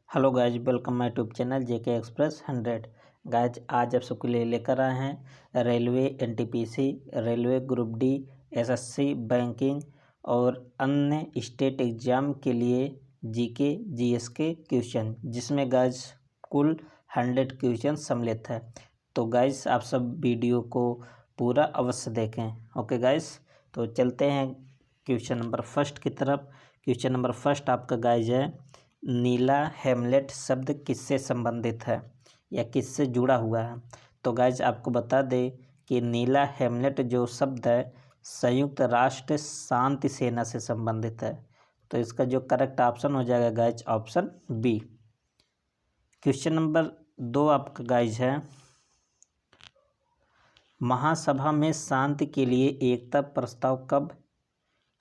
Hello guys, welcome my YouTube channel JK express 100। Guys आज आप सबके लिए लेकर आए हैं railway, NTPC, railway group D, SSC, banking और अन्य स्टेट एग्जाम के लिए जीके जीएस के क्वेश्चन, जिसमें गाइज कुल 100 क्वेश्चन सम्मिलित है। तो गाइज आप सब वीडियो को पूरा अवश्य देखें। ओके गाइज, तो चलते हैं क्वेश्चन नंबर फर्स्ट की तरफ। क्वेश्चन नंबर फर्स्ट आपका गाइज है, नीला हेमलेट शब्द किससे संबंधित है या किससे जुड़ा हुआ है। तो गाइज आपको बता दें कि नीला हेमलेट जो शब्द है संयुक्त राष्ट्र शांति सेना से संबंधित है। तो इसका जो करेक्ट ऑप्शन हो जाएगा guys option B. Question number 2 आपका गाइज है, महासभा में शांति के लिए एकता प्रस्ताव कब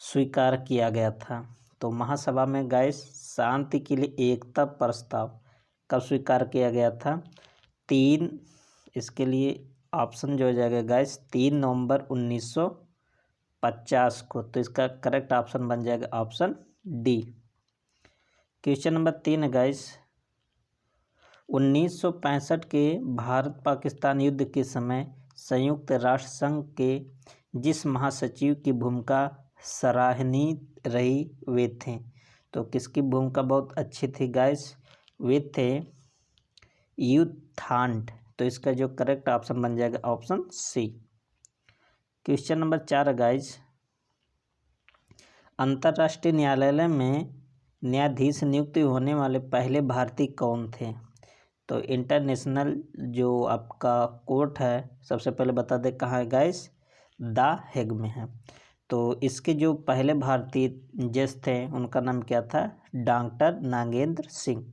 स्वीकार किया गया था। तो महासभा में गाइस शांति के लिए एकता प्रस्ताव कब स्वीकार किया गया था। इसके लिए ऑप्शन जो हो जाएगा गाइस 3 नवंबर 1950 को। तो इसका करेक्ट ऑप्शन बन जाएगा ऑप्शन डी। क्वेश्चन नंबर 3 है गाइस, 1965 के भारत पाकिस्तान युद्ध के समय संयुक्त राष्ट्र संघ के जिस महासचिव की भूमिका सराहनीय रही वे थे। तो किसकी भूमिका बहुत अच्छी थी गाइस, वे थे यूथांड। तो इसका जो करेक्ट ऑप्शन बन जाएगा option C. Question number 4 guys, अंतर्राष्ट्रीय न्यायालय में न्यायाधीश नियुक्त होने वाले पहले भारतीय कौन थे। तो इंटरनेशनल जो आपका कोर्ट है, सबसे पहले बता दें कहाँ है गाइस, द हेग में है। तो इसके जो पहले भारतीय जज थे उनका नाम क्या था, डॉक्टर नागेंद्र सिंह।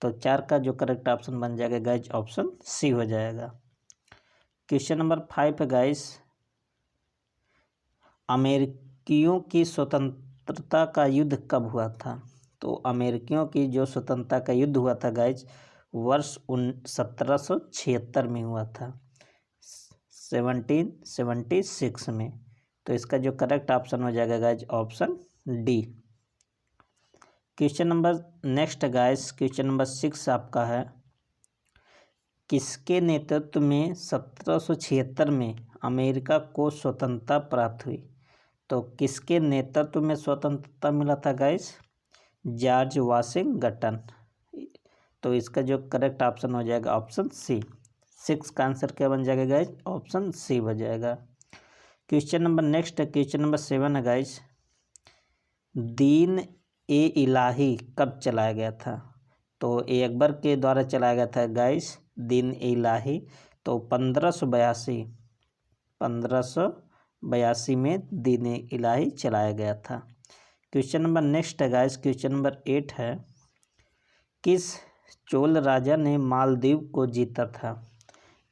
तो 4 का जो करेक्ट ऑप्शन बन जाएगा गाइज ऑप्शन सी हो जाएगा। क्वेश्चन नंबर 5 है गाइस, अमेरिकियों की स्वतंत्रता का युद्ध कब हुआ था। तो अमेरिकियों की जो स्वतंत्रता का युद्ध हुआ था गाइज वर्ष 1776 में हुआ था, 1776 में। तो इसका जो करेक्ट ऑप्शन हो जाएगा guys option D. Question number next guys, question number 6 आपका है, किसके नेतृत्व में 1776 में अमेरिका को स्वतंत्रता प्राप्त हुई। तो किसके नेतृत्व में स्वतंत्रता मिला था गाइज, जॉर्ज वाशिंगटन। तो इसका जो करेक्ट ऑप्शन हो जाएगा ऑप्शन सी। 6 का आंसर क्या बन जाएगा गाइज ऑप्शन सी हो जाएगा। क्वेश्चन नंबर नेक्स्ट है, क्वेश्चन नंबर 7 है गाइज, दीन ए इलाही कब चलाया गया था। तो ए अकबर के द्वारा चलाया गया था गाइज दीन ए इलाही। तो 1582 में दीन ए इलाही चलाया गया था। क्वेश्चन नंबर नेक्स्ट है गाइज, क्वेश्चन नंबर 8 है, किस चोल राजा ने मालदीव को जीता था।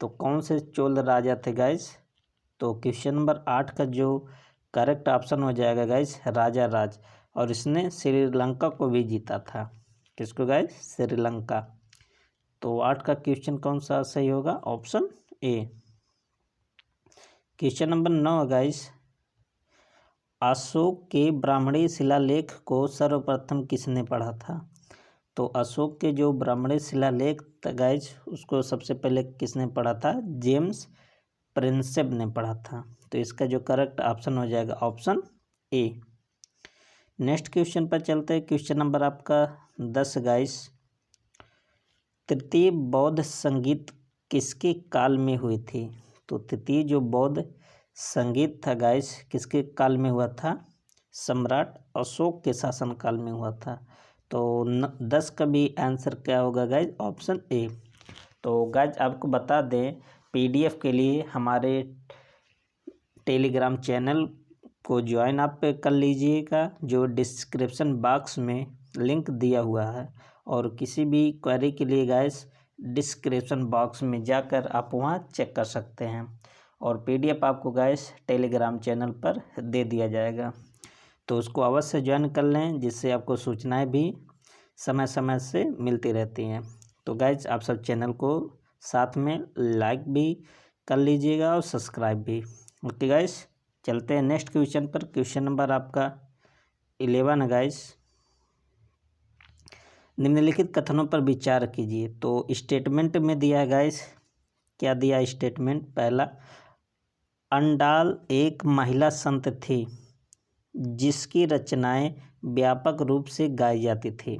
तो कौन से चोल राजा थे गाइज। तो क्वेश्चन नंबर 8 का जो करेक्ट ऑप्शन हो जाएगा गाइज राजा राज, और इसने श्रीलंका को भी जीता था। किसको गाइज, श्रीलंका। तो 8 का क्वेश्चन कौन सा सही होगा, option A. Question number 9 guys, Ashok के ब्राह्मणी शिलालेख को सर्वप्रथम किसने पढ़ा था। तो अशोक के जो ब्राह्मणी शिलालेख था गाइज उसको सबसे पहले किसने पढ़ा था, जेम्स प्रिंसेप ने पढ़ा था। तो इसका जो करेक्ट ऑप्शन हो जाएगा ऑप्शन ए। नेक्स्ट क्वेश्चन पर चलते हैं। क्वेश्चन नंबर आपका 10 गाइस, तृतीय बौद्ध संगीत किसके काल में हुई थी। तो तृतीय जो बौद्ध संगीत था गाइस किसके काल में हुआ था, सम्राट अशोक के शासनकाल में हुआ था। तो 10 का भी आंसर क्या होगा गाइज ऑप्शन ए। तो गाइज आपको बता दें, पीडीएफ के लिए हमारे टेलीग्राम चैनल को ज्वाइन आप कर लीजिएगा, जो डिस्क्रिप्शन बॉक्स में लिंक दिया हुआ है। और किसी भी क्वेरी के लिए गाइस डिस्क्रिप्शन बॉक्स में जाकर आप वहां चेक कर सकते हैं, और पीडीएफ आपको गाइस टेलीग्राम चैनल पर दे दिया जाएगा। तो उसको अवश्य ज्वाइन कर लें, जिससे आपको सूचनाएं भी समय समय से मिलती रहती हैं। तो गाइज आप सब चैनल को साथ में लाइक भी कर लीजिएगा और सब्सक्राइब भी। ओके गाइज, चलते हैं नेक्स्ट क्वेश्चन पर। क्वेश्चन नंबर आपका 11 है गाइज, निम्नलिखित कथनों पर विचार कीजिए। तो स्टेटमेंट में दिया है गाइस, क्या दिया स्टेटमेंट? पहला, अंडाल एक महिला संत थी जिसकी रचनाएं व्यापक रूप से गाई जाती थी।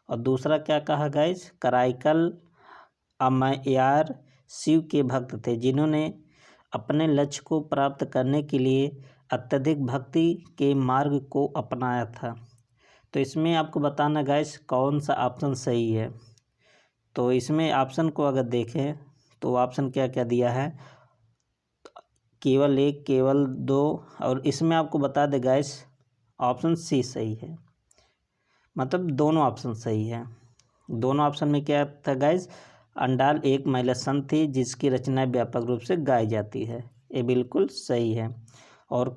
और दूसरा क्या कहा गाइस? कराइकल अम्मयार शिव के भक्त थे जिन्होंने अपने लक्ष्य को प्राप्त करने के लिए अत्यधिक भक्ति के मार्ग को अपनाया था। तो इसमें आपको बताना गाइस कौन सा ऑप्शन सही है। तो इसमें ऑप्शन को अगर देखें तो ऑप्शन क्या क्या दिया है, केवल एक, केवल दो, और इसमें आपको बता दे गाइस ऑप्शन सी सही है, मतलब दोनों ऑप्शन सही है। दोनों ऑप्शन में क्या था गाइस? अंडाल एक महिला संत थी जिसकी रचनाएं व्यापक रूप से गाई जाती है, ये बिल्कुल सही है। और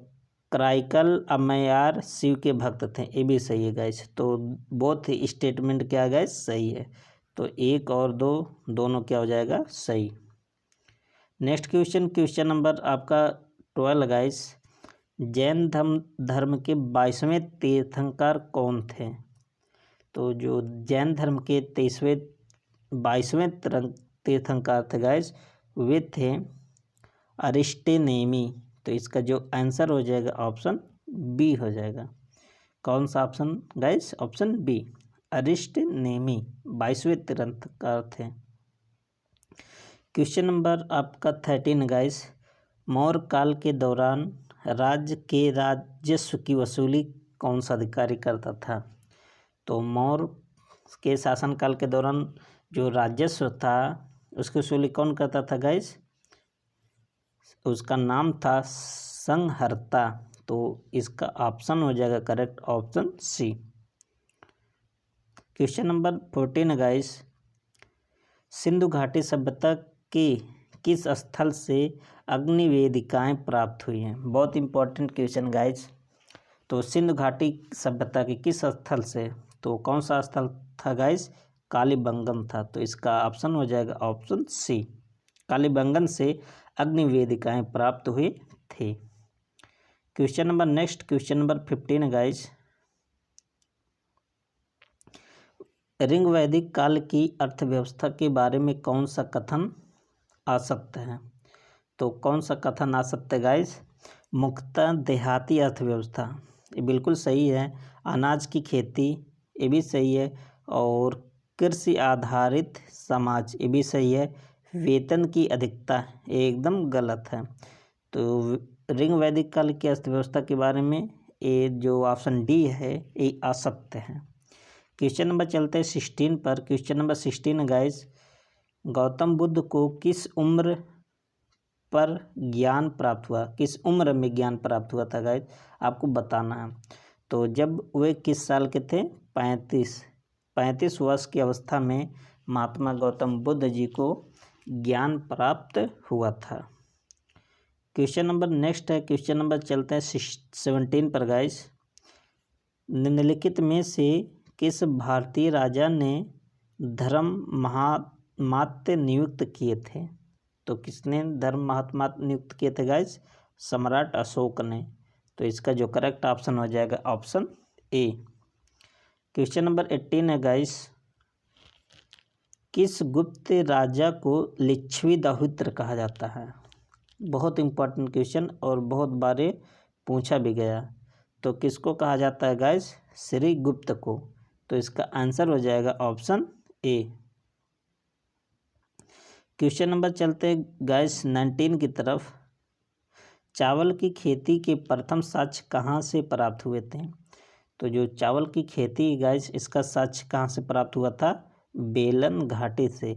कराइकल अम्मयार शिव के भक्त थे, ये भी सही है गाइस। तो बोथ स्टेटमेंट क्या गाइस? सही है। तो एक और दो दोनों क्या हो जाएगा? सही। नेक्स्ट क्वेश्चन नंबर आपका 12 गाइस, जैन धर्म के 22वें तीर्थंकर कौन थे? तो जो जैन धर्म के 22वें तीर्थंकर थे गाइस, वे थे अरिस्टोनेमी। तो इसका जो आंसर हो जाएगा ऑप्शन बी हो जाएगा। कौन सा ऑप्शन गाइस? ऑप्शन बी, अरिस्टोनेमी 22वें तीर्थंकर थे। क्वेश्चन नंबर आपका 13 गाइस, मौर्य काल के दौरान राज्य के राजस्व की वसूली कौन सा अधिकारी करता था? तो मौर्य के शासनकाल के दौरान जो राजस्व था उसकी वसूली कौन करता था गाइस? उसका नाम था संहर्ता। तो इसका ऑप्शन हो जाएगा correct option C. Question number 14 guys, Sindhu घाटी सभ्यता के किस स्थल से अग्नि वेदिकाएँ प्राप्त हुई हैं? बहुत इंपॉर्टेंट क्वेश्चन गाइस। तो सिंधु घाटी सभ्यता के किस स्थल से? तो कौन सा स्थल था गाइस? कालीबंगन था। तो इसका ऑप्शन हो जाएगा ऑप्शन सी, कालीबंगन से अग्नि वेदिकाएँ प्राप्त हुई थी। क्वेश्चन नंबर 15 गाइस, रिंग वैदिक काल की अर्थव्यवस्था के बारे में कौन सा कथन आ सकता है? तो कौन सा कथन आ सकता है गाइस? मुख्यतः देहाती अर्थव्यवस्था, ये बिल्कुल सही है। अनाज की खेती, ये भी सही है। और कृषि आधारित समाज, ये भी सही है। वेतन की अधिकता, ये एकदम गलत है। तो रिंग वैदिक काल की अर्थव्यवस्था के बारे में ये जो ऑप्शन डी है ये आ सकते हैं। क्वेश्चन नंबर चलते हैं 16 पर। Question number 16 guys, Gautam Buddha को किस उम्र पर ज्ञान प्राप्त हुआ? किस उम्र में ज्ञान प्राप्त हुआ था गाइस? आपको बताना है। तो जब वे किस साल के थे? 35 वर्ष की अवस्था में महात्मा गौतम बुद्ध जी को ज्ञान प्राप्त हुआ था। क्वेश्चन नंबर नेक्स्ट है, क्वेश्चन नंबर चलते हैं 17 पर गाइस, निम्नलिखित में से किस भारतीय राजा ने धर्म महामात्य नियुक्त किए थे? तो किसने धर्म महात्मा नियुक्त किए थे गाइस? सम्राट अशोक ने। तो इसका जो करेक्ट ऑप्शन हो जाएगा ऑप्शन ए। क्वेश्चन नंबर 18 है गाइस, किस गुप्त राजा को लिच्छवी दाहुत्र कहा जाता है? बहुत इंपॉर्टेंट क्वेश्चन और बहुत बार पूछा भी गया। तो किसको कहा जाता है गाइस? श्री गुप्त को। तो इसका आंसर हो जाएगा ऑप्शन ए। क्वेश्चन नंबर चलते हैं गाइस 19 की तरफ, चावल की खेती के प्रथम साक्ष्य कहाँ से प्राप्त हुए थे? तो जो चावल की खेती गाइस, इसका साक्ष्य कहाँ से प्राप्त हुआ था? बेलन घाटी से।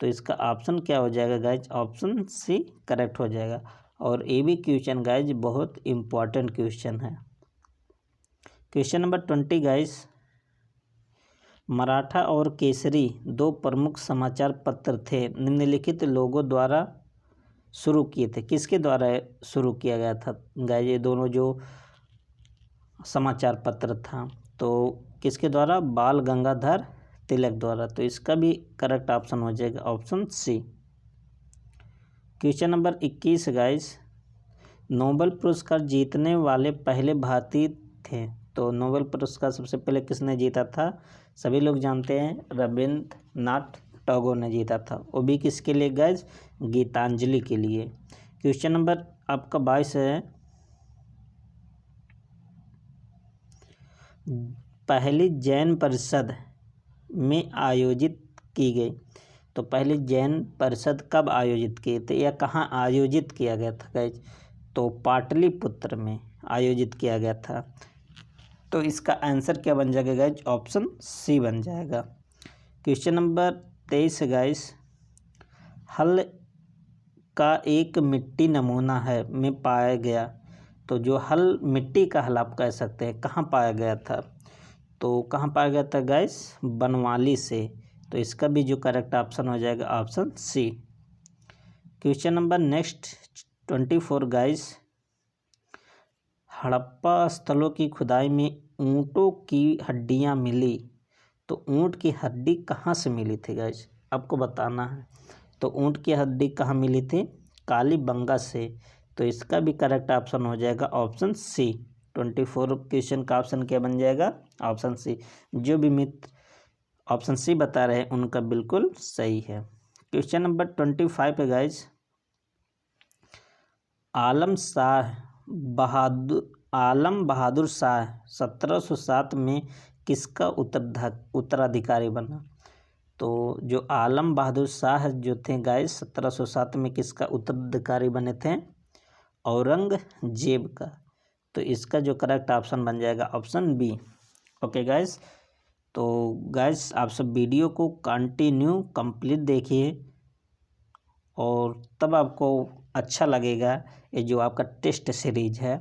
तो इसका ऑप्शन क्या हो जाएगा गाइस? ऑप्शन सी करेक्ट हो जाएगा। और ये भी क्वेश्चन गाइस बहुत इम्पॉर्टेंट क्वेश्चन है। क्वेश्चन नंबर 20 गाइस, मराठा और केसरी दो प्रमुख समाचार पत्र थे, निम्नलिखित लोगों द्वारा शुरू किए थे। किसके द्वारा शुरू किया गया था गाइस ये दोनों जो समाचार पत्र था? तो किसके द्वारा? बाल गंगाधर तिलक द्वारा। तो इसका भी करेक्ट ऑप्शन हो जाएगा option C. Question number 21 guys, Nobel पुरस्कार जीतने वाले पहले भारतीय थे। तो नोबेल पुरस्कार सबसे पहले किसने जीता था? सभी लोग जानते हैं रविंद्रनाथ टैगोर ने जीता था, वो भी किसके लिए गाइज, गीतांजलि के लिए। क्वेश्चन नंबर आपका 22 है, पहली जैन परिषद में आयोजित की गई। तो पहली जैन परिषद कब आयोजित किए थे या कहाँ आयोजित किया गया था गाइज, तो पाटलिपुत्र में आयोजित किया गया था। तो इसका आंसर क्या बन जाएगा गाइज, ऑप्शन सी बन जाएगा। क्वेश्चन नंबर 23 गाइज, हल का एक मिट्टी नमूना है में पाया गया। तो जो हल, मिट्टी का हल आप कह सकते हैं, कहाँ पाया गया था, तो कहाँ पाया गया था गाइस, बनवाली से। तो इसका भी जो करेक्ट ऑप्शन हो जाएगा option C. Question number next 24 guys, Harappa स्थलों की खुदाई में ऊँटों की हड्डियाँ मिली। तो ऊँट की हड्डी कहाँ से मिली थी गाइस, आपको बताना है। तो ऊँट की हड्डी कहाँ मिली थी, कालीबंगा से। तो इसका भी करेक्ट ऑप्शन हो जाएगा ऑप्शन सी। 24 क्वेश्चन का ऑप्शन क्या बन जाएगा, ऑप्शन सी। जो भी मित्र ऑप्शन सी बता रहे हैं उनका बिल्कुल सही है। क्वेश्चन नंबर 25 है गाइज, आलम बहादुर शाह 1707 में किसका उत्तराधिकारी बना। तो जो आलम बहादुर शाह जो थे गाइज 1707 में किसका उत्तराधिकारी बने थे, औरंगजेब का। तो इसका जो करेक्ट ऑप्शन बन जाएगा ऑप्शन बी। ओके गाइज, तो गाइज आप सब वीडियो को कंटिन्यू कंप्लीट देखिए और तब आपको अच्छा लगेगा ये जो आपका टेस्ट सीरीज है।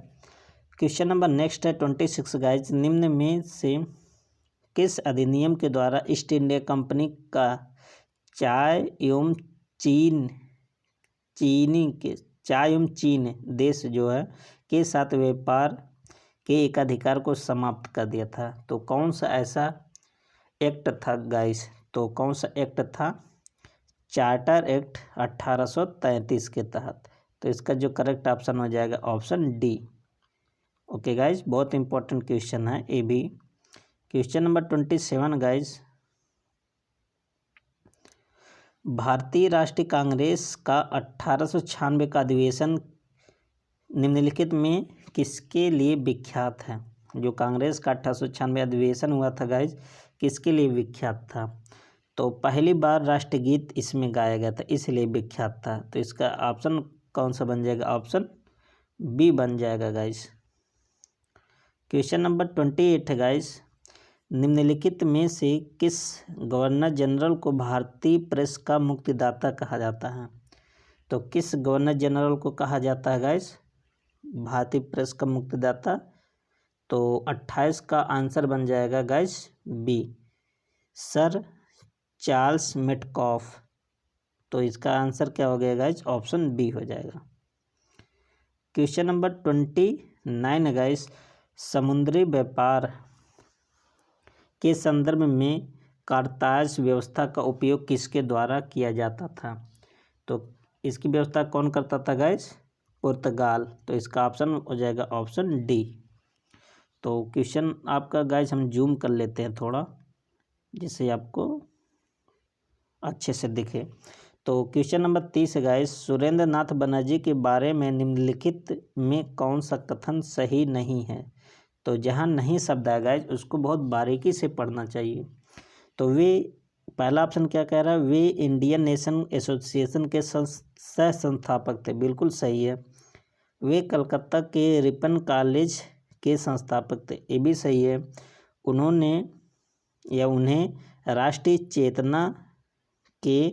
क्वेश्चन नंबर नेक्स्ट है 26 गाइज, निम्न में से किस अधिनियम के द्वारा ईस्ट इंडिया कंपनी का चाय एवं चीन देश जो है के साथ व्यापार के एकाधिकार को समाप्त कर दिया था। तो कौन सा ऐसा एक्ट था गाइस, तो कौन सा एक्ट था, चार्टर एक्ट 1833 के तहत। तो इसका जो करेक्ट ऑप्शन हो जाएगा ऑप्शन डी। ओके गाइज, बहुत इंपॉर्टेंट क्वेश्चन है ये भी। क्वेश्चन नंबर 27 गाइज, भारतीय राष्ट्रीय कांग्रेस का 1896 का अधिवेशन निम्नलिखित में किसके लिए विख्यात है। जो कांग्रेस का 1896 अधिवेशन हुआ था गाइज, किसके लिए विख्यात था, तो पहली बार राष्ट्रगीत इसमें गाया गया था इसलिए विख्यात था। तो इसका ऑप्शन कौन सा बन जाएगा, ऑप्शन बी बन जाएगा गाइज। क्वेश्चन नंबर 28 है गाइज, निम्नलिखित में से किस गवर्नर जनरल को भारतीय प्रेस का मुक्तिदाता कहा जाता है। तो किस गवर्नर जनरल को कहा जाता है गाइज, भारतीय प्रेस का मुक्तिदाता। तो 28 का आंसर बन जाएगा guys B, sir Charles Metcalfe. तो इसका आंसर क्या हो गया गाइज, ऑप्शन बी हो जाएगा। क्वेश्चन नंबर 29 गाइज, समुद्री व्यापार के संदर्भ में कारताज व्यवस्था का उपयोग किसके द्वारा किया जाता था। तो इसकी व्यवस्था कौन करता था गाइज, पुर्तगाल। तो इसका ऑप्शन हो जाएगा ऑप्शन डी। तो क्वेश्चन आपका गाइज हम जूम कर लेते हैं थोड़ा, जिससे आपको अच्छे से दिखे। तो क्वेश्चन नंबर 30 गाइज, सुरेंद्र नाथ बनर्जी के बारे में निम्नलिखित में कौन सा कथन सही नहीं है। तो जहाँ नहीं शब्द है गाइज उसको बहुत बारीकी से पढ़ना चाहिए। तो वे, पहला ऑप्शन क्या कह रहा है, वे इंडियन नेशन एसोसिएशन के सह संस्थापक थे, बिल्कुल सही है। वे कलकत्ता के रिपन कॉलेज के संस्थापक थे, ये भी सही है। उन्हें राष्ट्रीय चेतना के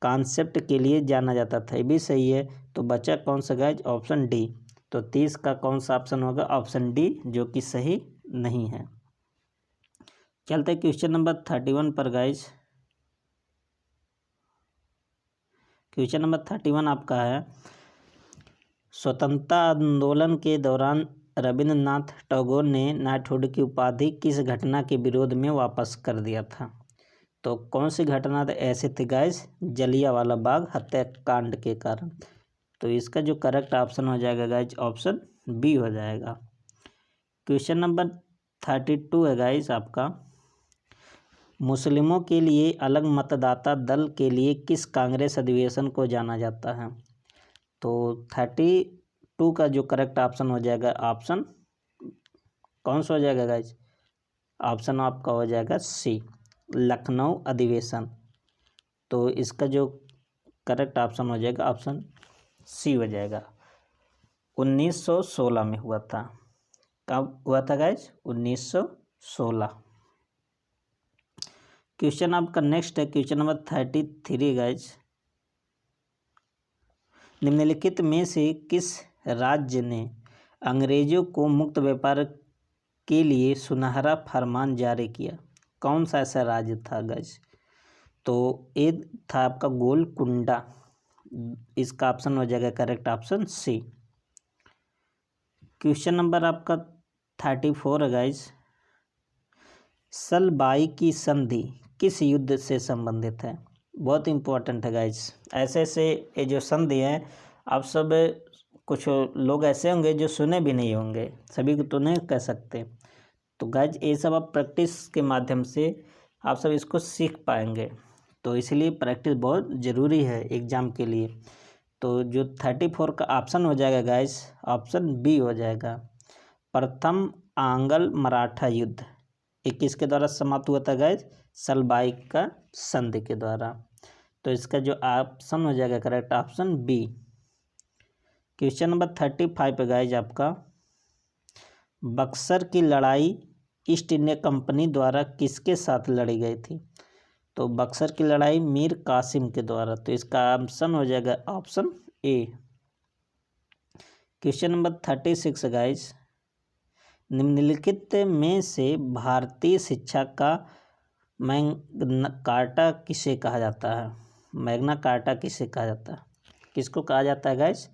कॉन्सेप्ट के लिए जाना जाता था, ये भी सही है। तो बचा कौन सा गाइज, ऑप्शन डी। तो 30 का कौन सा ऑप्शन होगा, ऑप्शन डी, जो कि सही नहीं है। चलते क्वेश्चन नंबर 31 पर गाइज। क्वेश्चन नंबर 31 आपका है, स्वतंत्रता आंदोलन के दौरान रविंद्रनाथ टैगोर ने नाइटहुड की उपाधि किस घटना के विरोध में वापस कर दिया था। तो कौन सी घटना ऐसे थी गाइज, जलियांवाला बाग हत्याकांड के कारण। तो इसका जो करेक्ट ऑप्शन हो जाएगा गाइज ऑप्शन बी हो जाएगा। क्वेश्चन नंबर 32 है गाइज आपका, मुस्लिमों के लिए अलग मतदाता दल के लिए किस कांग्रेस अधिवेशन को जाना जाता है? तो 32 का जो करेक्ट ऑप्शन हो जाएगा, ऑप्शन कौन सा हो जाएगा गाइज? ऑप्शन आपका हो जाएगा सी, लखनऊ अधिवेशन। तो इसका जो करेक्ट ऑप्शन हो जाएगा ऑप्शन सी हो जाएगा। 1916 में हुआ था। कब हुआ था गाइज? 1916। क्वेश्चन आपका नेक्स्ट है, क्वेश्चन नंबर 33 गाइज। निम्नलिखित में से किस राज्य ने अंग्रेजों को मुक्त व्यापार के लिए सुनहरा फरमान जारी किया? कौन सा ऐसा राज्य था गाइज? तो ये था आपका गोलकुंडा। इसका ऑप्शन हो जाएगा correct option C. Question number आपका 34 है गाइज। सलबाई की संधि किस युद्ध से संबंधित है? बहुत इंपॉर्टेंट है गाइज। ऐसे ऐसे ये जो संधि है, आप सब कुछ लोग ऐसे होंगे जो सुने भी नहीं होंगे, सभी को तो नहीं कह सकते। तो गाइज ये सब आप प्रैक्टिस के माध्यम से आप सब इसको सीख पाएंगे, तो इसलिए प्रैक्टिस बहुत ज़रूरी है एग्ज़ाम के लिए। तो जो 34 का ऑप्शन हो जाएगा गाइज, ऑप्शन बी हो जाएगा। प्रथम आंग्ल मराठा युद्ध ये किसके द्वारा समाप्त हुआ था गाइज? सलबाई का संधि के द्वारा। तो इसका जो ऑप्शन हो जाएगा correct option B. Question number 35 पे गाइज आपका, बक्सर की लड़ाई ईस्ट इंडिया कंपनी द्वारा किसके साथ लड़ी गई थी? तो बक्सर की लड़ाई मीर कासिम के द्वारा। तो इसका ऑप्शन हो जाएगा option A. Question number 36 guys. निम्नलिखित में से भारतीय शिक्षा का मैग्ना कार्टा किसे कहा जाता है? मैग्ना कार्टा किसे कहा जाता है? किसको कहा जाता है गाइज?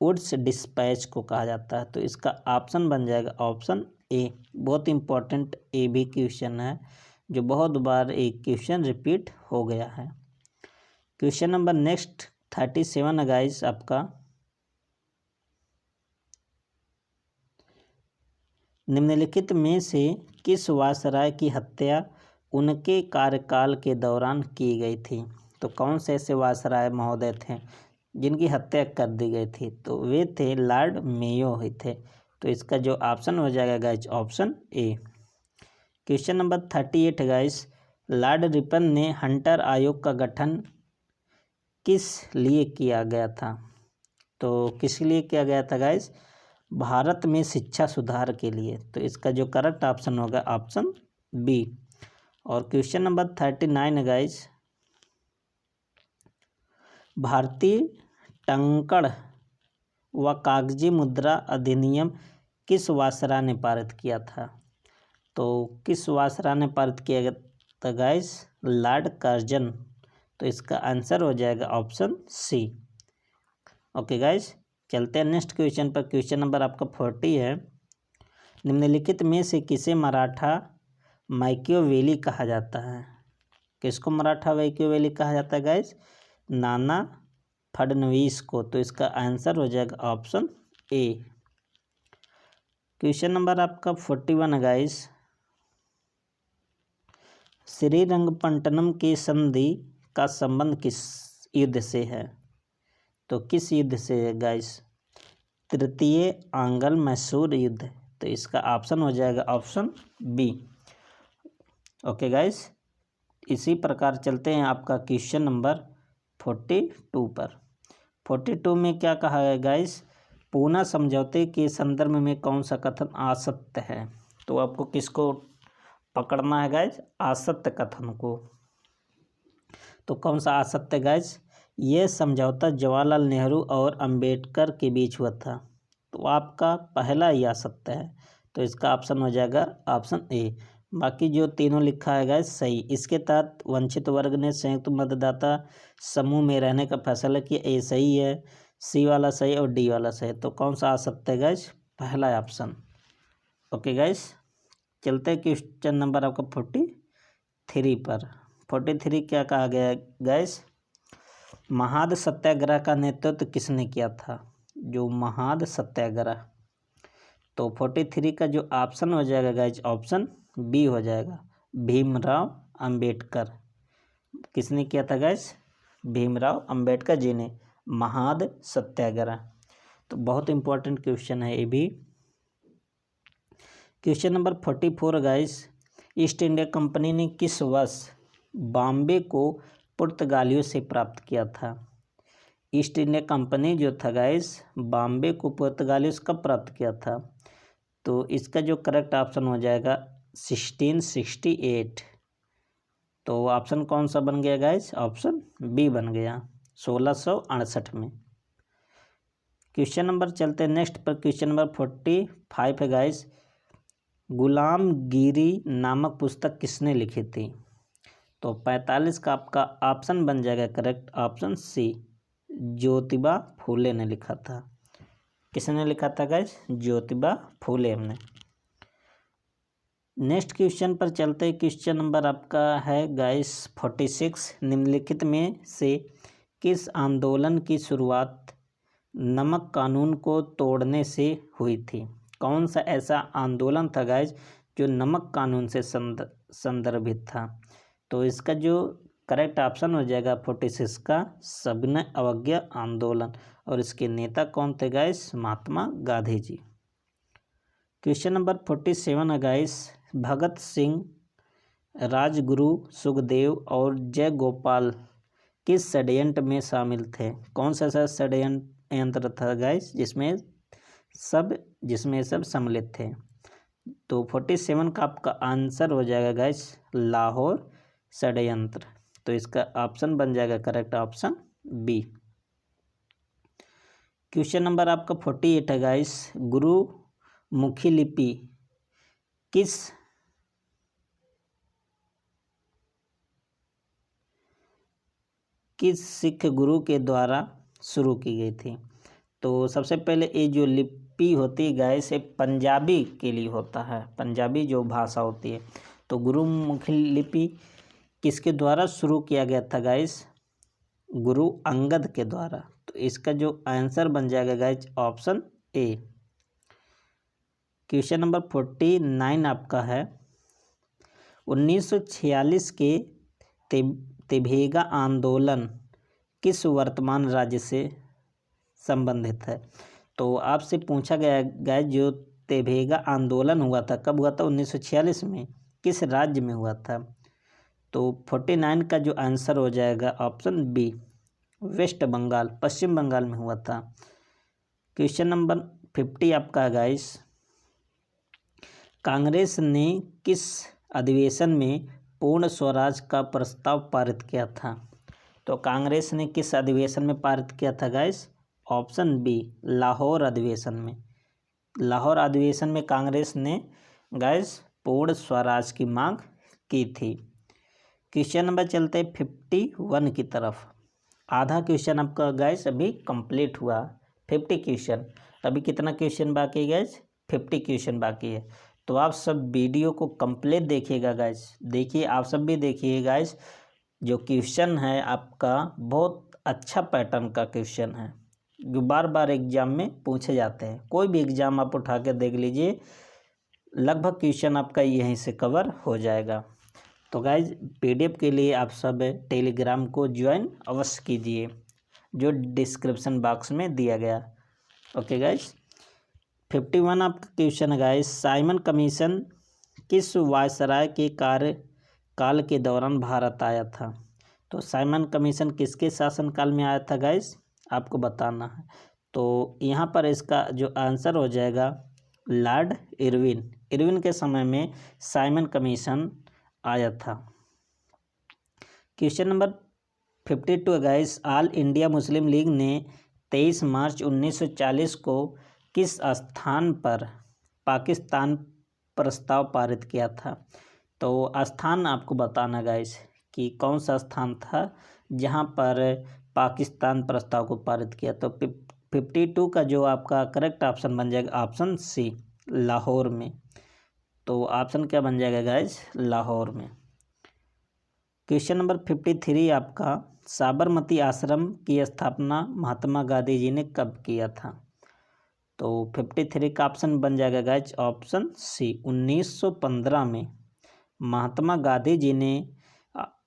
वुड्स डिस्पैच को कहा जाता है। तो इसका ऑप्शन बन जाएगा ऑप्शन ए। बहुत इंपॉर्टेंट ए भी क्वेश्चन है, जो बहुत बार एक क्वेश्चन रिपीट हो गया है। क्वेश्चन नंबर नेक्स्ट 37 है गाइज आपका। निम्नलिखित में से किस वायसराय की हत्या उनके कार्यकाल के दौरान की गई थी? तो कौन से ऐसे वायसराय महोदय थे जिनकी हत्या कर दी गई थी? तो वे थे लॉर्ड मेयो ही थे। तो इसका जो ऑप्शन हो जाएगा guys option A. Question number 38 guys. Lord Ripon ने हंटर आयोग का गठन किस लिए किया गया था? तो किस लिए किया गया था गाइज? भारत में शिक्षा सुधार के लिए। तो इसका जो करेक्ट ऑप्शन होगा ऑप्शन बी। और क्वेश्चन नंबर 39 गाइज। भारतीय टंकण व कागजी मुद्रा अधिनियम किस वायसराय ने पारित किया था? तो किस वायसराय ने पारित किया गया था गाइज? Lord Curzon. तो इसका आंसर हो जाएगा ऑप्शन सी। ओके गाइज, चलते हैं नेक्स्ट क्वेश्चन पर। क्वेश्चन नंबर आपका 40 है। निम्नलिखित में से किसे मराठा मैकियावेली कहा जाता है? किसको मराठा मैकियावेली कहा जाता है गाइज? नाना फडणवीस को। तो इसका आंसर हो जाएगा ऑप्शन ए। क्वेश्चन नंबर आपका 41 गाइज। श्रीरंगपट्टनम के संधि का संबंध किस युद्ध से है? तो किस युद्ध से है गाइज? तृतीय आंग्ल मैसूर युद्ध। तो इसका ऑप्शन हो जाएगा ऑप्शन बी। ओके गाइज, इसी प्रकार चलते हैं आपका क्वेश्चन नंबर 42 पर। 42 में क्या कहा है गाइज? पूना समझौते के संदर्भ में कौन सा कथन असत्य है? तो आपको किसको पकड़ना है गाइज? असत्य कथन को। तो कौन सा असत्य गाइज? यह समझौता जवाहरलाल नेहरू और अंबेडकर के बीच हुआ था। तो आपका पहला ही असत्य है। तो इसका ऑप्शन हो जाएगा ऑप्शन ए। बाकी जो तीनों लिखा है गाइज सही। इसके तहत वंचित वर्ग ने संयुक्त मतदाता समूह में रहने का फैसला किया, ए सही है, सी वाला सही और डी वाला सही। तो कौन सा असत्य है गाइज? पहला ऑप्शन। ओके गाइज, चलते हैं क्वेश्चन नंबर आपका 43 पर। 43 क्या कहा गया गाइज? महाद सत्याग्रह का नेतृत्व किसने किया था? जो महाद सत्याग्रह। तो 43 का जो ऑप्शन हो जाएगा गाइज ऑप्शन बी हो जाएगा, भीमराव अंबेडकर। किसने किया था गाइस? भीमराव अंबेडकर जी ने महाद सत्याग्रह। तो बहुत इंपॉर्टेंट क्वेश्चन है ये भी। Question number 44 guys, east India company ने किस वर्ष बॉम्बे को पुर्तगालियों से प्राप्त किया था? ईस्ट इंडिया कंपनी जो था गाइस, बॉम्बे को पुर्तगालियों से कब प्राप्त किया था? तो इसका जो करेक्ट ऑप्शन हो जाएगा 1668। तो ऑप्शन कौन सा बन गया गाइस? ऑप्शन बी बन गया, 1668 में। क्वेश्चन नंबर चलते हैं नेक्स्ट पर। क्वेश्चन नंबर 45 है गाइस, गुलामगिरी नामक पुस्तक किसने लिखी थी? तो 45 का आपका ऑप्शन बन जाएगा करेक्ट ऑप्शन सी, ज्योतिबा फूले ने लिखा था। किसने लिखा था गाइस? ज्योतिबा फूले ने। नेक्स्ट क्वेश्चन पर चलते हैं। क्वेश्चन नंबर आपका है गाइस 46, निम्नलिखित में से किस आंदोलन की शुरुआत नमक कानून को तोड़ने से हुई थी? कौन सा ऐसा आंदोलन था गाइस जो नमक कानून से संदर्भित था? तो इसका जो करेक्ट ऑप्शन हो जाएगा 46 का सविनय अवज्ञा आंदोलन। और इसके नेता कौन थे guys? Mahatma Gandhi ji. Question number 47 है गाइस, भगत सिंह, राजगुरु, सुखदेव और जय गोपाल किस षड्यंत्र में शामिल थे? कौन सा ऐसा षड्यंत्र था गाइस जिसमें सब सम्मिलित थे? तो 47 का आपका आंसर हो जाएगा गाइस लाहौर षड्यंत्र। तो इसका ऑप्शन बन जाएगा correct option B. Question number आपका 48 है गाइस, गुरुमुखी लिपि किस सिख गुरु के द्वारा शुरू की गई थी? तो सबसे पहले ये जो लिपि होती है गाइस, ये पंजाबी के लिए होता है, पंजाबी जो भाषा होती है। तो गुरुमुखी लिपि किसके द्वारा शुरू किया गया था गाइस? गुरु अंगद के द्वारा। तो इसका जो आंसर बन जाएगा guys option A. Question number 49 आपका है, 1946 के तेभेगा आंदोलन किस वर्तमान राज्य से संबंधित है? तो आपसे पूछा गया गाइस जो तेभेगा आंदोलन हुआ था कब हुआ था? 1946 में। किस राज्य में हुआ था? तो 49 का जो आंसर हो जाएगा ऑप्शन बी, वेस्ट बंगाल, पश्चिम बंगाल में हुआ था। क्वेश्चन नंबर 50 आपका है गाइस, कांग्रेस ने किस अधिवेशन में पूर्ण स्वराज का प्रस्ताव पारित किया था? तो कांग्रेस ने किस अधिवेशन में पारित किया था गाइस? ऑप्शन बी, लाहौर अधिवेशन में। लाहौर अधिवेशन में कांग्रेस ने गाइस पूर्ण स्वराज की मांग की थी। क्वेश्चन नंबर चलते 51 की तरफ। आधा क्वेश्चन आपका गाइस अभी कंप्लीट हुआ, 50 क्वेश्चन। अभी कितना क्वेश्चन बाकी है गाइस? 50 क्वेश्चन बाकी है। तो आप सब वीडियो को कंप्लीट देखिएगा गाइस। देखिए, आप सब भी देखिए गाइस। जो क्वेश्चन है आपका बहुत अच्छा पैटर्न का क्वेश्चन है जो बार बार एग्जाम में पूछे जाते हैं। कोई भी एग्जाम आप उठा के देख लीजिए, लगभग क्वेश्चन आपका यहीं से कवर हो जाएगा। तो गाइज PDF के लिए आप सब टेलीग्राम को ज्वाइन अवश्य कीजिए, जो डिस्क्रिप्शन बॉक्स में दिया गया। ओके गाइज, 51 आपका क्वेश्चन है गाइज, साइमन कमीशन किस वायसराय के कार्यकाल के दौरान भारत आया था? तो साइमन कमीशन किसके शासनकाल में आया था गाइज? आपको बताना है। तो यहाँ पर इसका जो आंसर हो जाएगा लॉर्ड इरविन के समय में साइमन कमीशन आया था। Question number 52 guys, all India Muslim league ने 23 मार्च 1940 को किस स्थान पर पाकिस्तान प्रस्ताव पारित किया था? तो स्थान आपको बताना गाइस कि कौन सा स्थान था जहां पर पाकिस्तान प्रस्ताव को पारित किया। तो 52 का जो आपका करेक्ट ऑप्शन बन जाएगा ऑप्शन सी, लाहौर में। तो ऑप्शन क्या बन जाएगा गाइस? लाहौर में। क्वेश्चन नंबर 53 आपका, साबरमती आश्रम की स्थापना महात्मा गांधी जी ने कब किया था? तो 53 का ऑप्शन बन जाएगा गाइस ऑप्शन सी, 1915 में महात्मा गांधी जी ने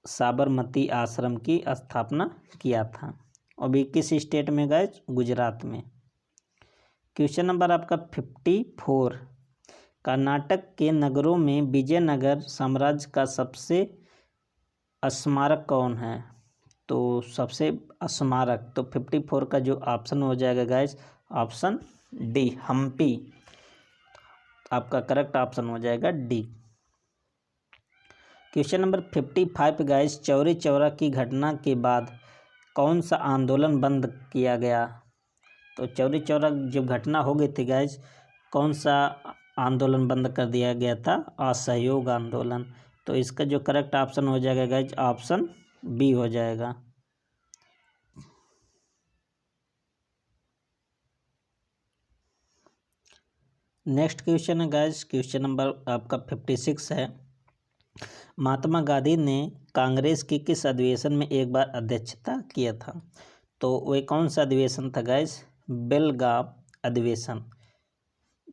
साबरमती आश्रम की स्थापना किया था। और भी किस स्टेट में गाइस? गुजरात में। क्वेश्चन नंबर आपका 54, कर्नाटक के नगरों में विजयनगर साम्राज्य का सबसे स्मारक कौन है? तो सबसे स्मारक, तो 54 का जो ऑप्शन हो जाएगा गाइस, ऑप्शन डी, हम्पी आपका करेक्ट ऑप्शन हो जाएगा D. Question number 55 guys, Chauri Chaura की घटना के बाद कौन सा आंदोलन बंद किया गया? तो चौरी चौरा जब घटना हो गई थी गाइस, कौन सा आंदोलन बंद कर दिया गया था? असहयोग आंदोलन। तो इसका जो करेक्ट ऑप्शन हो जाएगा गाइस, ऑप्शन बी हो जाएगा। नेक्स्ट क्वेश्चन है गाइस, क्वेश्चन नंबर आपका 56 है, महात्मा गांधी ने कांग्रेस की किस अधिवेशन में एक बार अध्यक्षता किया था? तो वह कौन सा अधिवेशन था गाइस? बेलगाम अधिवेशन।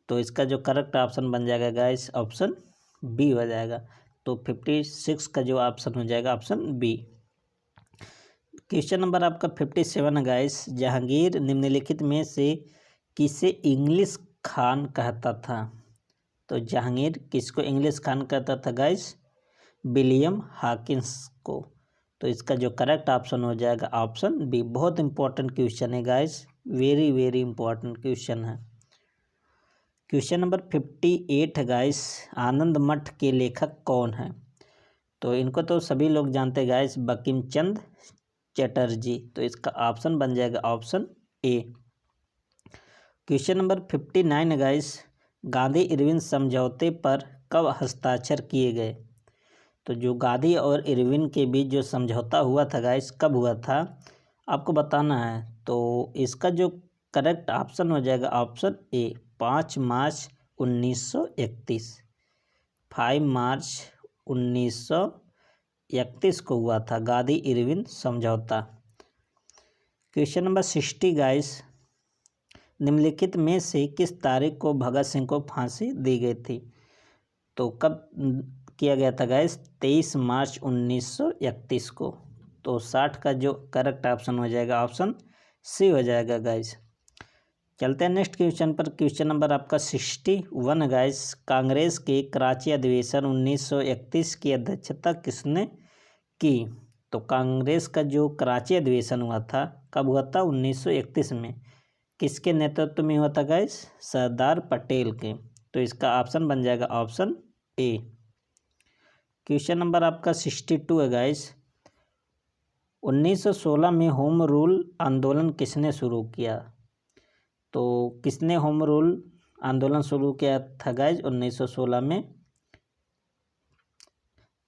तो इसका जो करेक्ट ऑप्शन बन जाएगा गाइस, ऑप्शन बी हो जाएगा। तो 56 का जो ऑप्शन हो जाएगा, ऑप्शन बी। क्वेश्चन नंबर आपका 57 है गाइस, जहांगीर निम्नलिखित में से किसे इंग्लिश खान कहता था? तो जहांगीर किसको इंग्लिश खान कहता था गाइस? विलियम हॉकिंस को। तो इसका जो करेक्ट ऑप्शन हो जाएगा, ऑप्शन बी। बहुत इंपॉर्टेंट क्वेश्चन है guys, very very important question है। क्वेश्चन नंबर 58 है गाइस, आनंद मठ के लेखक कौन है? तो इनको तो सभी लोग जानते हैं गाइस, बंकिम चंद्र चटर्जी। तो इसका ऑप्शन बन जाएगा ऑप्शन ए। क्वेश्चन नंबर 59 है गाइस, गांधी इरविन समझौते पर कब हस्ताक्षर किए गए? तो जो गांधी और इरविन के बीच जो समझौता हुआ था गाइस, कब हुआ था आपको बताना है। तो इसका जो करेक्ट ऑप्शन हो जाएगा, ऑप्शन ए, 5 मार्च 1931। 5 मार्च 1931 को हुआ था गांधी इरविन समझौता। क्वेश्चन नंबर 60 गाइस, निम्नलिखित में से किस तारीख को भगत सिंह को फांसी दी गई थी? तो कब किया गया था गाइस? 23 मार्च 1931 को। तो 60 का जो करेक्ट ऑप्शन हो जाएगा, ऑप्शन सी हो जाएगा गाइस। चलते हैं नेक्स्ट क्वेश्चन पर। क्वेश्चन नंबर आपका 61 गाइस, कांग्रेस के कराची अधिवेशन 1931 की अध्यक्षता किसने की? तो कांग्रेस का जो कराची अधिवेशन हुआ था, कब हुआ था? 1931 में। किसके नेतृत्व में हुआ था गाइस? सरदार पटेल के। तो इसका ऑप्शन बन जाएगा ऑप्शन ए। क्वेश्चन नंबर आपका 62 है गाइस, 1916 में होम रूल आंदोलन किसने शुरू किया? तो किसने होम रूल आंदोलन शुरू किया था गाइस 1916 में?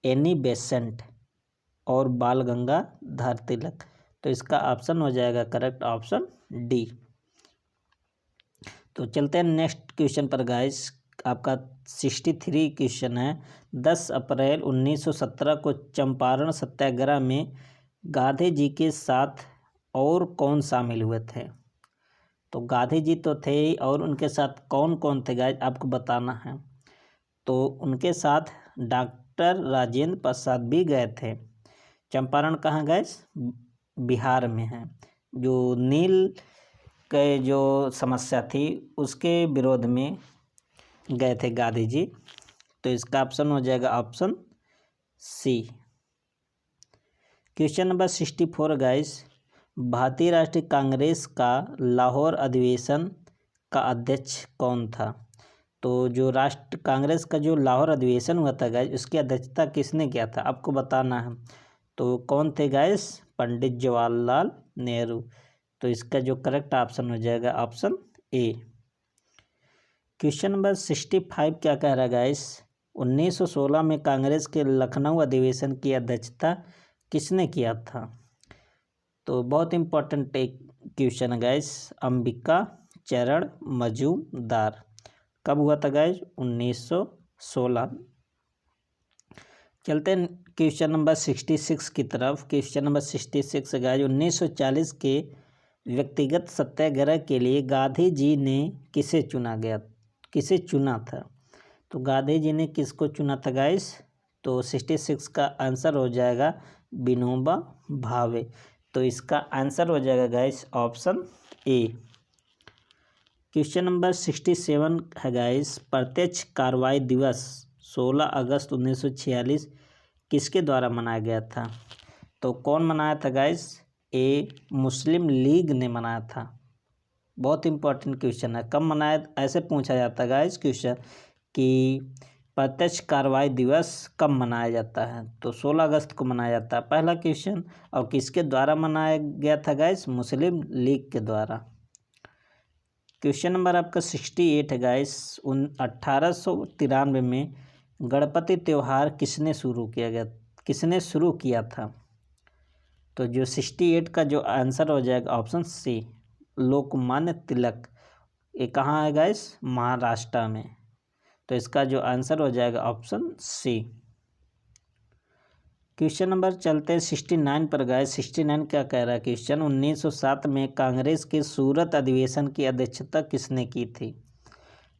एनी बेसेंट और बाल गंगाधर तिलक। तो इसका ऑप्शन हो जाएगा करेक्ट ऑप्शन डी। तो चलते हैं नेक्स्ट क्वेश्चन पर गाइस, आपका 63 क्वेश्चन है, 10 अप्रैल 1917 को चंपारण सत्याग्रह में गांधी जी के साथ और कौन शामिल हुए थे? तो गांधी जी तो थे, और उनके साथ कौन कौन थे गाइस आपको बताना है। तो उनके साथ डॉक्टर राजेंद्र प्रसाद भी गए थे। चंपारण कहाँ गाइस? बिहार में है। जो नील के जो समस्या थी उसके विरोध में गए थे गांधी जी। तो इसका ऑप्शन हो जाएगा option C. Question number 64 guys, भारतीय राष्ट्रीय कांग्रेस का लाहौर अधिवेशन का अध्यक्ष कौन था? तो जो राष्ट्र कांग्रेस का जो लाहौर अधिवेशन हुआ था गाइस, उसकी अध्यक्षता किसने किया था आपको बताना है। तो कौन थे गाइस? पंडित जवाहरलाल नेहरू। तो इसका जो करेक्ट ऑप्शन हो जाएगा ऑप्शन ए। क्वेश्चन नंबर 65 क्या कह रहा है गाइस, 1916 में कांग्रेस के लखनऊ अधिवेशन की अध्यक्षता किसने किया था? तो बहुत इंपॉर्टेंट एक क्वेश्चन है गाइस, अंबिका चरण मजूमदार। कब हुआ था गाइस? 1916। चलते हैं क्वेश्चन नंबर 66 की तरफ। क्वेश्चन नंबर 66 गाइस, 1940 के व्यक्तिगत सत्याग्रह के लिए गांधी जी ने किसे चुना था? तो गांधी जी ने किसको चुना था गाइस? तो 66 का आंसर हो जाएगा विनोबा भावे। तो इसका आंसर हो जाएगा guys option A. Question number 67 है गाइस, प्रत्यक्ष कार्रवाई दिवस 16 अगस्त 1946 किसके द्वारा मनाया गया था? तो कौन मनाया था गाइस? ए मुस्लिम लीग ने मनाया था। बहुत इंपॉर्टेंट क्वेश्चन है, कब मनाया ऐसे पूछा जाता है गाइस क्वेश्चन कि प्रत्यक्ष कार्रवाई दिवस कब मनाया जाता है? तो 16 अगस्त को मनाया जाता है, पहला क्वेश्चन। और किसके द्वारा मनाया गया था गाइस? मुस्लिम लीग के द्वारा। क्वेश्चन नंबर आपका 68 है गाइस, 1893 में गणपति त्यौहार किसने शुरू किया था? तो जो 68 का जो आंसर हो जाएगा ऑप्शन सी, लोकमान्य तिलक। ये कहाँ है गाइस? महाराष्ट्र में। तो इसका जो आंसर हो जाएगा ऑप्शन सी। क्वेश्चन नंबर चलते हैं 69 पर गाइस। 69 क्या कह रहा है क्वेश्चन, 1907 में कांग्रेस के सूरत अधिवेशन की अध्यक्षता किसने की थी?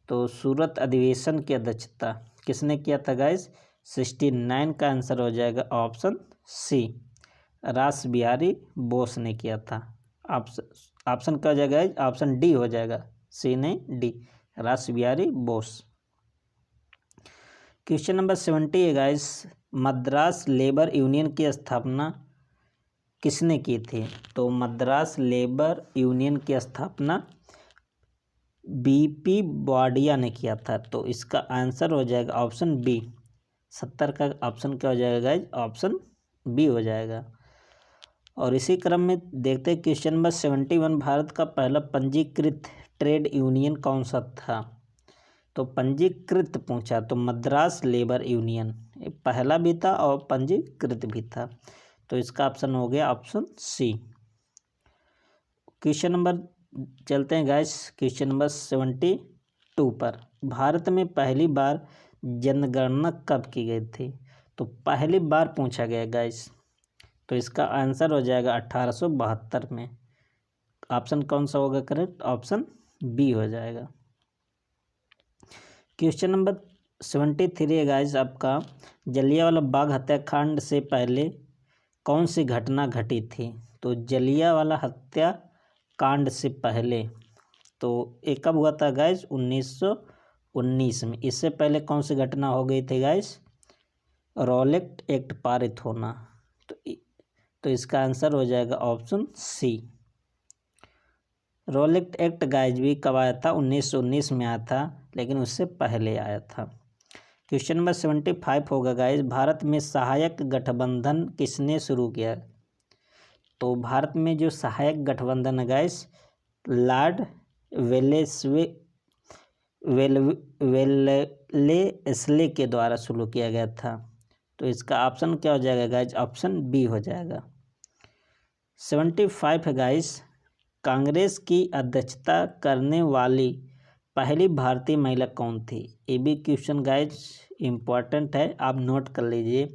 तो सूरत अधिवेशन की अध्यक्षता किसने किया था गाइस? 69 का आंसर हो जाएगा ऑप्शन सी, रास बिहारी बोस ने किया था। ऑप्शन क्या हो जाएगा? ऑप्शन डी हो जाएगा, सी नहीं डी, रास बिहारी बोस। क्वेश्चन नंबर 70 है गाइस, मद्रास लेबर यूनियन की स्थापना किसने की थी? तो मद्रास लेबर यूनियन की स्थापना बीपी वाडिया ने किया था। तो इसका आंसर हो जाएगा ऑप्शन बी। 70 का ऑप्शन क्या हो जाएगा गाइज? ऑप्शन बी हो जाएगा। और इसी क्रम में देखते हैं क्वेश्चन नंबर 71, भारत का पहला पंजीकृत ट्रेड यूनियन कौन सा था? तो पंजीकृत पूछा तो मद्रास लेबर यूनियन पहला भी था और पंजीकृत भी था। तो इसका ऑप्शन हो गया ऑप्शन सी। क्वेश्चन नंबर चलते हैं गाइस, क्वेश्चन नंबर 72 पर, भारत में पहली बार जनगणना कब की गई थी? तो पहली बार पूछा गया गाइस। तो इसका आंसर हो जाएगा 1872 में। ऑप्शन कौन सा होगा करेक्ट? ऑप्शन बी हो जाएगा। क्वेश्चन नंबर 73 है गाइस आपका, जलियांवाला बाग हत्याकांड से पहले कौन सी घटना घटी थी? तो जलियांवाला हत्याकांड से पहले तो एक कब हुआ था गाइस? 1919 में। इससे पहले कौन सी घटना हो गई थी गाइस? रॉलेट एक्ट पारित होना। तो इसका आंसर हो जाएगा option C. Rowlatt Act guys भी कब आया था? 1919 में आया था, लेकिन उससे पहले आया था। क्वेश्चन नंबर 75 होगा गाइस, भारत में सहायक गठबंधन किसने शुरू किया? तो भारत में जो सहायक गठबंधन है गाइस, लॉर्ड वेलेस्ले के द्वारा शुरू किया गया था। तो इसका ऑप्शन क्या हो जाएगा गाइस? ऑप्शन बी हो जाएगा। 75 है गाइस, कांग्रेस की अध्यक्षता करने वाली पहली भारतीय महिला कौन थी? ये भी क्वेश्चन गाइस इम्पॉर्टेंट है, आप नोट कर लीजिए।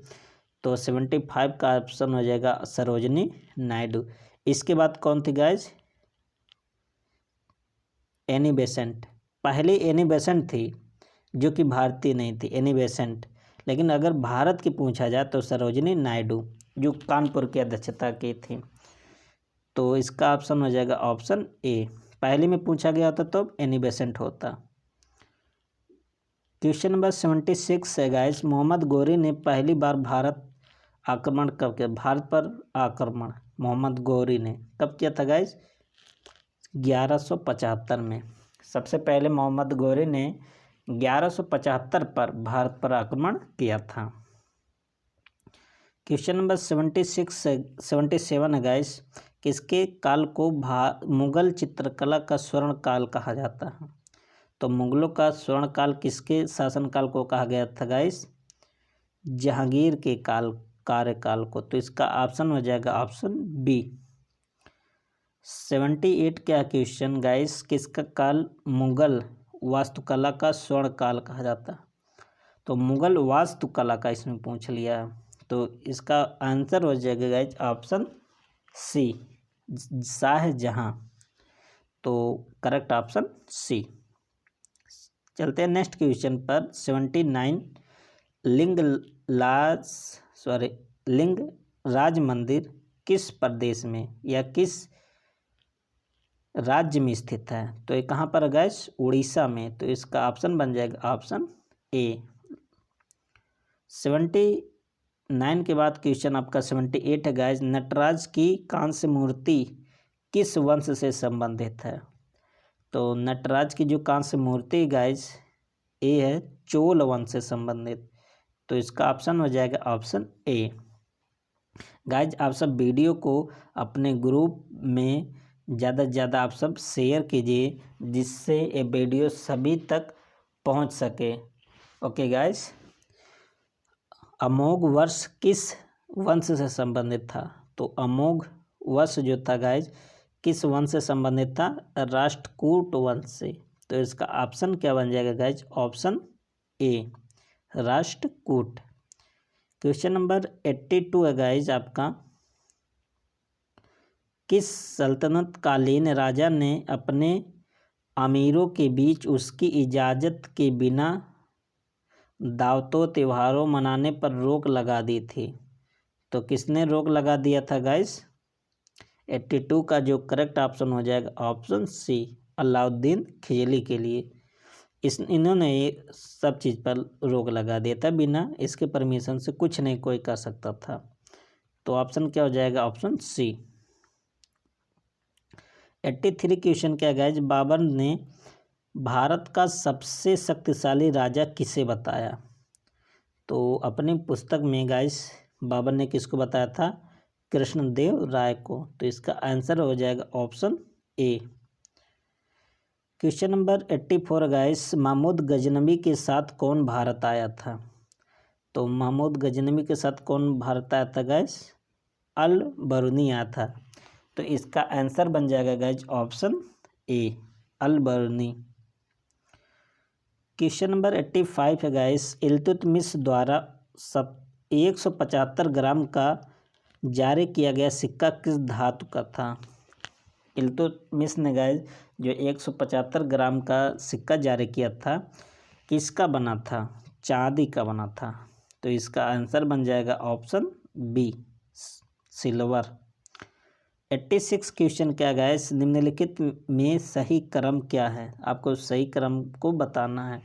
तो 75 का ऑप्शन हो जाएगा सरोजनी नायडू। इसके बाद कौन थी गाइस? Annie Besant. पहले एनी बेसेंट थी जो कि भारतीय नहीं थी, एनी बेसेंट। लेकिन अगर भारत की पूछा जाए तो सरोजनी नायडू जो कानपुर की अध्यक्षता की थी। तो इसका ऑप्शन हो जाएगा ऑप्शन ए। पहले में पूछा गया होता तो एनी बेसेंट होता। क्वेश्चन नंबर 76 है गाइस, मोहम्मद गौरी ने पहली बार भारत आक्रमण कब किया? भारत पर आक्रमण मोहम्मद गौरी ने कब किया था गाइस? 1175 में। सबसे पहले मोहम्मद गौरी ने 1175 पर भारत पर आक्रमण किया था। क्वेश्चन नंबर 77 है गाइस, किसके काल को मुगल चित्रकला का स्वर्ण काल कहा जाता है? तो मुगलों का स्वर्ण काल किसके शासनकाल को कहा गया था गाइस? जहांगीर के कार्यकाल को। तो इसका ऑप्शन हो जाएगा ऑप्शन बी। 78 क्या क्वेश्चन गाइस, किसका काल मुगल वास्तुकला का स्वर्ण काल कहा जाता है? तो मुगल वास्तुकला का इसमें पूछ लिया। तो इसका आंसर हो जाएगा गाइस ऑप्शन सी, शाहजहां। तो करेक्ट ऑप्शन सी। चलते हैं नेक्स्ट क्वेश्चन पर। 79, लिंगराज मंदिर किस प्रदेश में या किस राज्य में स्थित है? तो ये कहाँ पर है गाइस? उड़ीसा में। तो इसका ऑप्शन बन जाएगा ऑप्शन ए। 79 के बाद क्वेश्चन आपका 78 है गाइस। नटराज की कांस्य मूर्ति किस वंश से संबंधित है? तो नटराज की जो कांस्य मूर्ति गाइस ए है चोल वंश से संबंधित। तो इसका ऑप्शन हो जाएगा ऑप्शन ए। गाइज आप सब वीडियो को अपने ग्रुप में ज़्यादा से ज़्यादा आप सब शेयर कीजिए जिससे ये वीडियो सभी तक पहुंच सके। ओके गाइज, अमोघ वर्ष किस वंश से संबंधित था? तो अमोघ वर्ष जो था गाइज किस वंश से संबंधित था? राष्ट्रकूट वंश से। तो इसका ऑप्शन क्या बन जाएगा guys? Option A Rashtrakuta. Question number 82 है गाइज आपका। किस सल्तनत कालीन राजा ने अपने अमीरों के बीच उसकी इजाज़त के बिना दावतों त्योहारों मनाने पर रोक लगा दी थी? तो किसने रोक लगा दिया था गाइज? 82 का जो करेक्ट ऑप्शन हो जाएगा ऑप्शन सी अलाउद्दीन खिलजी के लिए। इन्होंने ये सब चीज़ पर रोक लगा दिया था, बिना इसके परमिशन से कुछ नहीं कोई कर सकता था। तो ऑप्शन क्या हो जाएगा? Option C. 83 क्वेश्चन क्या गाइज? बाबर ने भारत का सबसे शक्तिशाली राजा किसे बताया? तो अपनी पुस्तक में गाइज बाबर ने किसको बताया था? कृष्णदेव राय को। तो इसका आंसर हो जाएगा option A. Question number 84 guys. Mahmud Ghaznavi के साथ कौन भारत आया था? तो महमूद गजनवी के साथ कौन भारत आया था गाइस? अल बरूनी आया था। तो इसका आंसर बन जाएगा guys option A Al Biruni. Question number 85 है गाइस। इल्तुतमिश द्वारा 175 ग्राम का जारी किया गया सिक्का किस धातु का था? इल्तुतमिश ने गाइस जो 175 ग्राम का सिक्का जारी किया था किसका बना था? चांदी का बना था। तो इसका आंसर बन जाएगा ऑप्शन बी सिल्वर। 86 क्वेश्चन क्या गाइस? निम्नलिखित में सही क्रम क्या है? आपको सही क्रम को बताना है।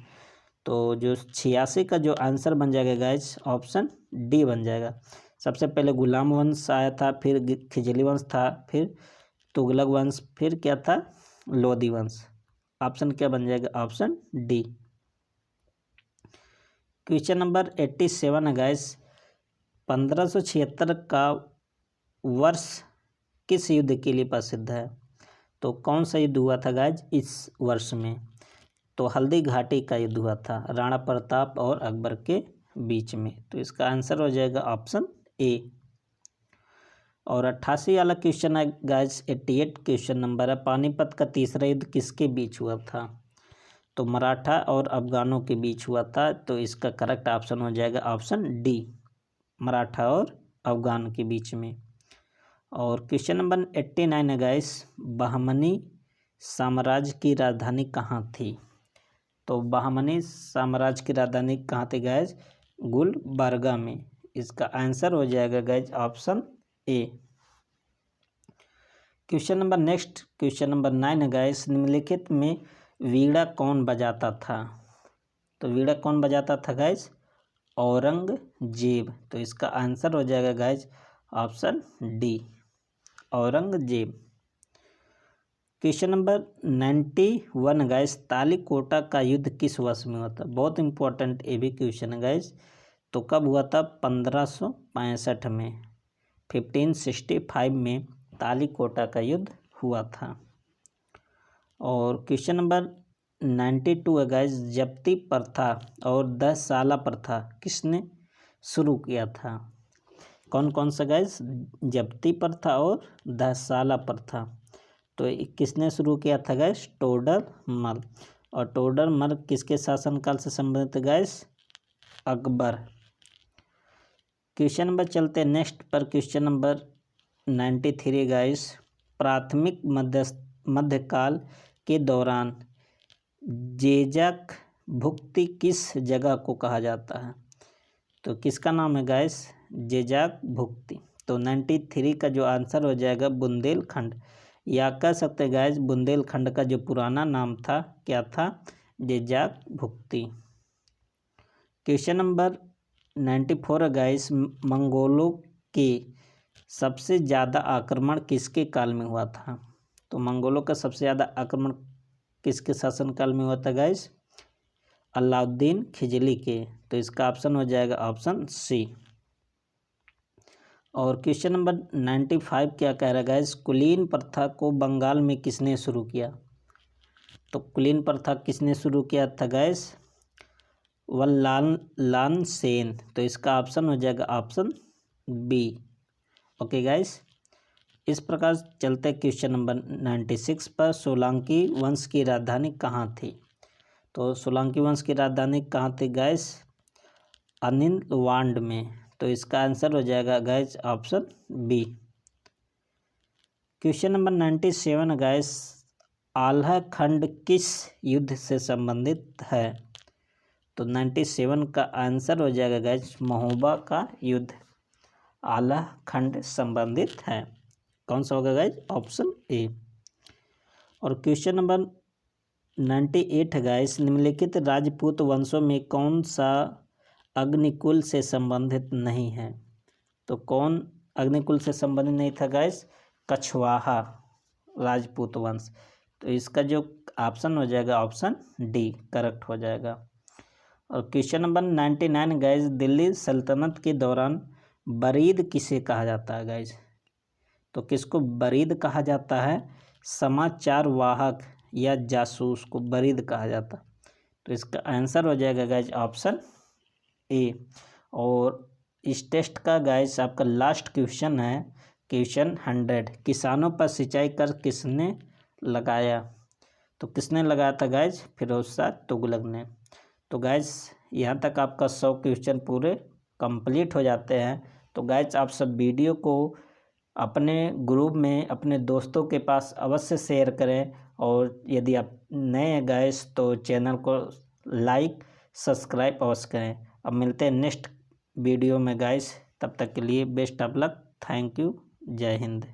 तो जो 86 का जो आंसर बन जाएगा गाइस ऑप्शन डी बन जाएगा। सबसे पहले गुलाम वंश आया था, फिर खिजली वंश था, फिर तुगलक वंश, फिर क्या था? लोधी वंश। ऑप्शन क्या बन जाएगा? Option D. क्वेश्चन नंबर 87 है गाइस। 1576 का वर्ष किस युद्ध के लिए प्रसिद्ध है? तो कौन सा युद्ध हुआ था गाइस इस वर्ष में? तो हल्दी घाटी का युद्ध हुआ था राणा प्रताप और अकबर के बीच में। तो इसका आंसर हो जाएगा ऑप्शन ए। और 88 वाला क्वेश्चन है गाइस। 88 क्वेश्चन नंबर है। पानीपत का तीसरा युद्ध किसके बीच हुआ था? तो मराठा और अफगानों के बीच हुआ था। तो इसका करेक्ट ऑप्शन हो जाएगा ऑप्शन डी मराठा और अफगान के बीच में। और क्वेश्चन नंबर 89 है गाइस। बहमनी साम्राज्य की राजधानी कहाँ थी? तो बहमनी साम्राज्य की राजधानी कहाँ थी गाइस? गुलबर्गा में। इसका आंसर हो जाएगा guys option A. Question number next question number 9 है गाइस। निम्नलिखित में वीणा कौन बजाता था? तो वीणा कौन बजाता था गाइस? औरंगजेब। तो इसका आंसर हो जाएगा guys option D Aurangzeb. Question number 91 guys. Talikota का युद्ध किस वर्ष में हुआ था? बहुत इंपॉर्टेंट ये भी क्वेश्चन है गाइस। तो कब हुआ था? 1565 में। 1565 में तालीकोटा का युद्ध हुआ था। और क्वेश्चन नंबर 92 है गाइस। जब्ती प्रथा और 10 साला प्रथा किसने शुरू किया था? कौन कौन सा गाइस? जब्ती प्रथा और 10 साला प्रथा। तो किसने शुरू किया था गाइस? टोडरमल। और टोडरमल किसके शासनकाल से संबंधित है गाइस? अकबर। क्वेश्चन नंबर चलते हैं नेक्स्ट पर। Question number 93 guys. प्राथमिक मध्यकाल के दौरान जेजक भुक्ति किस जगह को कहा जाता है? तो किसका नाम है गाइस? जेजाक भुक्ति। तो 93 का जो आंसर हो जाएगा बुंदेलखंड, या कह सकते हैं गाइस बुंदेलखंड का जो पुराना नाम था क्या था? जेजाक भुक्ति। क्वेश्चन नंबर 94 है गाइस, मंगोलों के सबसे ज़्यादा आक्रमण किसके काल में हुआ था? तो मंगोलों का सबसे ज़्यादा आक्रमण किसके शासनकाल में हुआ था गाइस? अलाउद्दीन खिलजी के। तो इसका ऑप्शन हो जाएगा ऑप्शन सी। और क्वेश्चन नंबर 95 क्या कह रहा है गाइस, कुलीन प्रथा को बंगाल में किसने शुरू किया? तो कुलीन प्रथा किसने शुरू किया था गाइस? वल्लाल सेन। तो इसका ऑप्शन हो जाएगा ऑप्शन बी। ओके गाइस, इस प्रकार चलते क्वेश्चन नंबर 96 पर। सोलंकी वंश की राजधानी कहाँ थी? तो सोलंकी वंश की राजधानी कहाँ थी गाइस? अनिलवांड में। तो इसका आंसर हो जाएगा guys option B. Question number 97 guys, Alha Khand किस युद्ध से संबंधित है? तो 97 का आंसर हो जाएगा गाइस महोबा का युद्ध आल्हा खंड संबंधित है। कौन सा होगा गाइस? ऑप्शन ए। और क्वेश्चन नंबर 98 है गाइस, निम्नलिखित राजपूत वंशों में कौन सा अग्निकुल से संबंधित नहीं है? तो कौन अग्निकुल से संबंधित नहीं था गाइस? कछवाहा राजपूत वंश। तो इसका जो ऑप्शन हो जाएगा ऑप्शन डी करेक्ट हो जाएगा। और क्वेश्चन नंबर 99 गाइस, दिल्ली सल्तनत के दौरान बरीद किसे कहा जाता है गाइस? तो किसको बरीद कहा जाता है? समाचार वाहक या जासूस को बरीद कहा जाता। तो इसका आंसर हो जाएगा गाइस ऑप्शन ए। और इस टेस्ट का गाइस आपका लास्ट क्वेश्चन है क्वेश्चन 100, किसानों पर सिंचाई कर किसने लगाया? तो किसने लगाया था गाइस? फिरोज शाह तुगलक ने। तो गाइस यहाँ तक आपका 100 क्वेश्चन पूरे कंप्लीट हो जाते हैं। तो गाइस आप सब वीडियो को अपने ग्रुप में अपने दोस्तों के पास अवश्य शेयर करें, और यदि आप नए हैं गाइस तो चैनल को लाइक सब्सक्राइब अवश्य करें। अब मिलते हैं नेक्स्ट वीडियो में गाइस, तब तक के लिए best of luck. Thank you. जय हिंद।